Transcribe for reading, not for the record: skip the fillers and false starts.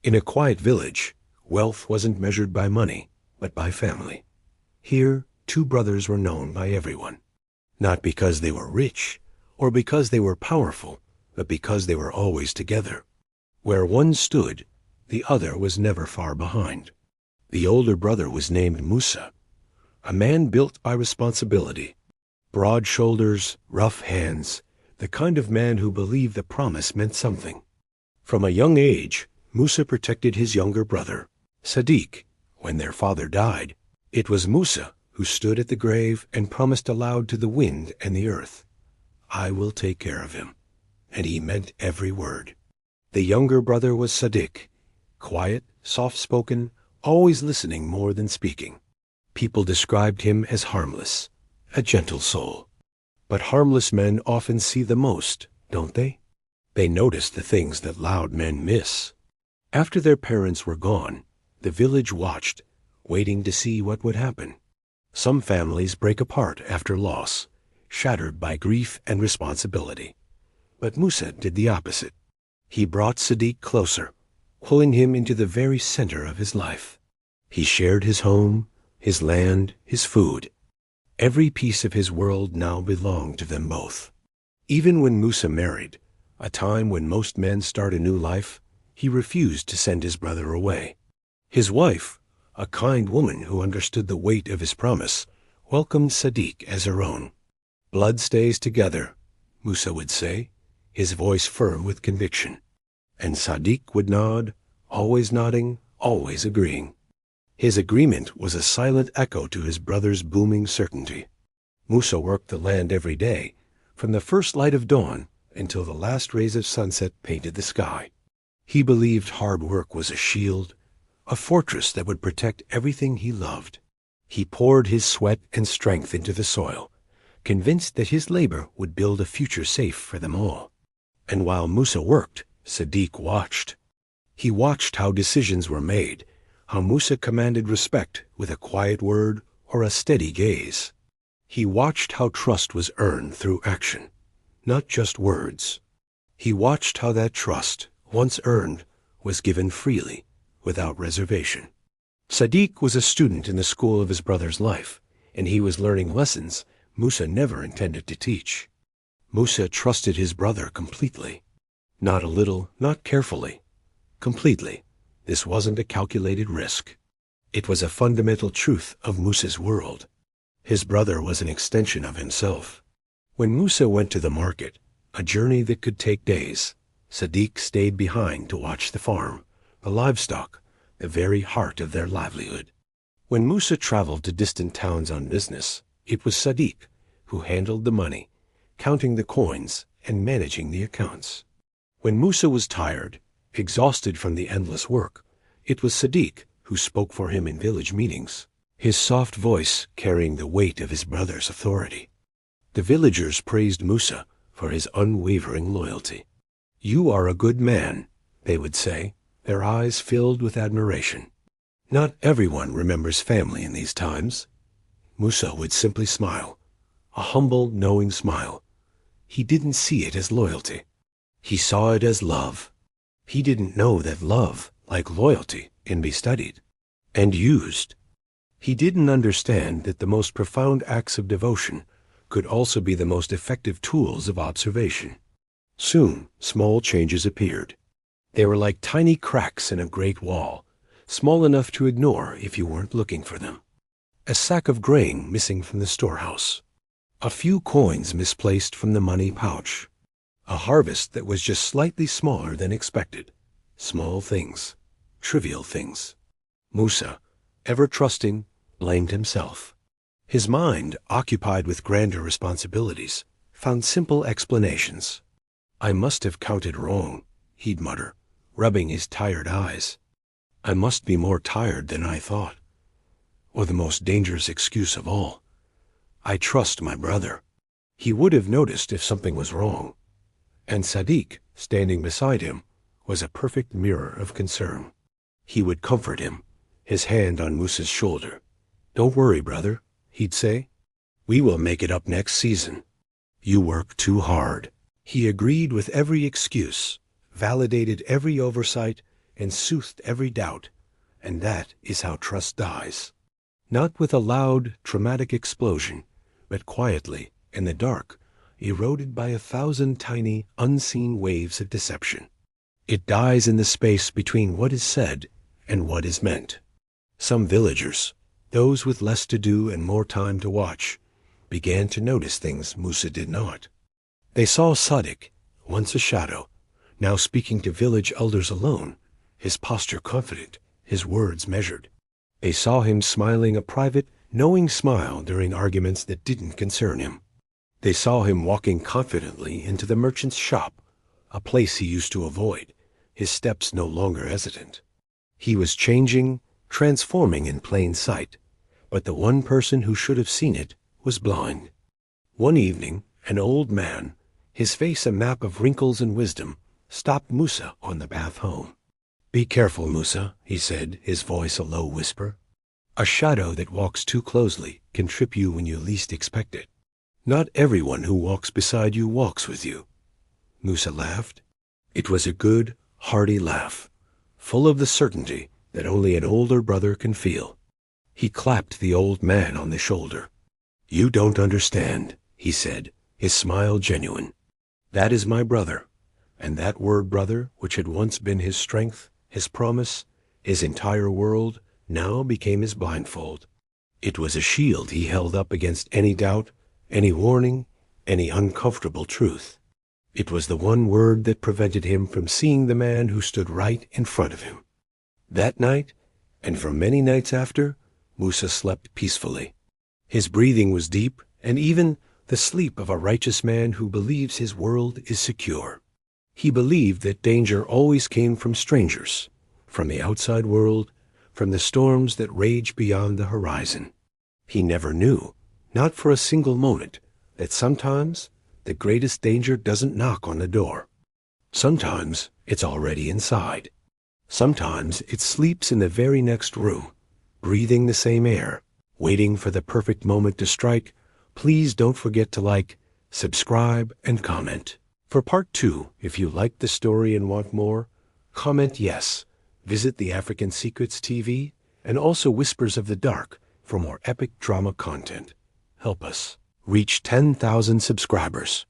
In a quiet village, wealth wasn't measured by money, but by family. Here, two brothers were known by everyone, not because they were rich or because they were powerful, but because they were always together. Where one stood, the other was never far behind. The older brother was named Musa, a man built by responsibility. Broad shoulders, rough hands, the kind of man who believed the promise meant something. From a young age, Musa protected his younger brother, Sadiq. When their father died, it was Musa who stood at the grave and promised aloud to the wind and the earth, "I will take care of him." And he meant every word. The younger brother was Sadiq, quiet, soft-spoken, always listening more than speaking. People described him as harmless, a gentle soul. But harmless men often see the most, don't they? They notice the things that loud men miss. After their parents were gone, the village watched, waiting to see what would happen. Some families break apart after loss, shattered by grief and responsibility. But Musa did the opposite. He brought Sadiq closer, pulling him into the very center of his life. He shared his home, his land, his food. Every piece of his world now belonged to them both. Even when Musa married, a time when most men start a new life, he refused to send his brother away. His wife, a kind woman who understood the weight of his promise, welcomed Sadiq as her own. "Blood stays together," Musa would say, his voice firm with conviction. And Sadiq would nod, always nodding, always agreeing. His agreement was a silent echo to his brother's booming certainty. Musa worked the land every day, from the first light of dawn until the last rays of sunset painted the sky. He believed hard work was a shield, a fortress that would protect everything he loved. He poured his sweat and strength into the soil, convinced that his labor would build a future safe for them all. And while Musa worked, Sadiq watched. He watched how decisions were made, how Musa commanded respect with a quiet word or a steady gaze. He watched how trust was earned through action, not just words. He watched how that trust, once earned, was given freely, without reservation. Sadiq was a student in the school of his brother's life, and he was learning lessons Musa never intended to teach. Musa trusted his brother completely. Not a little, not carefully. Completely. This wasn't a calculated risk. It was a fundamental truth of Musa's world. His brother was an extension of himself. When Musa went to the market, a journey that could take days, Sadiq stayed behind to watch the farm, the livestock, the very heart of their livelihood. When Musa traveled to distant towns on business, it was Sadiq who handled the money, counting the coins and managing the accounts. When Musa was tired, exhausted from the endless work, it was Sadiq who spoke for him in village meetings, his soft voice carrying the weight of his brother's authority. The villagers praised Musa for his unwavering loyalty. "You are a good man," they would say, their eyes filled with admiration. Not everyone remembers family in these times. Musa would simply smile, a humble, knowing smile. He didn't see it as loyalty. He saw it as love. He didn't know that love, like loyalty, can be studied and used. He didn't understand that the most profound acts of devotion could also be the most effective tools of observation. Soon, small changes appeared. They were like tiny cracks in a great wall, small enough to ignore if you weren't looking for them. A sack of grain missing from the storehouse. A few coins misplaced from the money pouch. A harvest that was just slightly smaller than expected. Small things, trivial things. Musa, ever trusting, blamed himself. His mind, occupied with grander responsibilities, found simple explanations. "I must have counted wrong," he'd mutter, rubbing his tired eyes. "I must be more tired than I thought." Or the most dangerous excuse of all, "I trust my brother. He would have noticed if something was wrong." And Sadiq, standing beside him, was a perfect mirror of concern. He would comfort him, his hand on Musa's shoulder. "Don't worry, brother," he'd say. "We will make it up next season. You work too hard." He agreed with every excuse, validated every oversight, and soothed every doubt, and that is how trust dies. Not with a loud, traumatic explosion, but quietly, in the dark, eroded by 1,000 tiny, unseen waves of deception. It dies in the space between what is said and what is meant. Some villagers, those with less to do and more time to watch, began to notice things Musa did not. They saw Sadiq, once a shadow, now speaking to village elders alone, his posture confident, his words measured. They saw him smiling a private, knowing smile during arguments that didn't concern him. They saw him walking confidently into the merchant's shop, a place he used to avoid, his steps no longer hesitant. He was changing, transforming in plain sight, but the one person who should have seen it was blind. One evening, an old man, his face a map of wrinkles and wisdom, stopped Musa on the path home. "Be careful, Musa," he said, his voice a low whisper. "A shadow that walks too closely can trip you when you least expect it. Not everyone who walks beside you walks with you." Musa laughed. It was a good, hearty laugh, full of the certainty that only an older brother can feel. He clapped the old man on the shoulder. "You don't understand," he said, his smile genuine. "That is my brother, and that word brother, which had once been his strength, his promise, his entire world, now became his blindfold. It was a shield he held up against any doubt, any warning, any uncomfortable truth. It was the one word that prevented him from seeing the man who stood right in front of him." That night, and for many nights after, Musa slept peacefully. His breathing was deep, and even the sleep of a righteous man who believes his world is secure. He believed that danger always came from strangers, from the outside world, from the storms that rage beyond the horizon. He never knew, not for a single moment, that sometimes the greatest danger doesn't knock on the door. Sometimes it's already inside. Sometimes it sleeps in the very next room, breathing the same air, waiting for the perfect moment to strike. Please don't forget to like, subscribe, and comment. For part 2, if you liked the story and want more, comment yes. Visit the African Secrets TV and also Whispers of the Dark for more epic drama content. Help us reach 10,000 subscribers.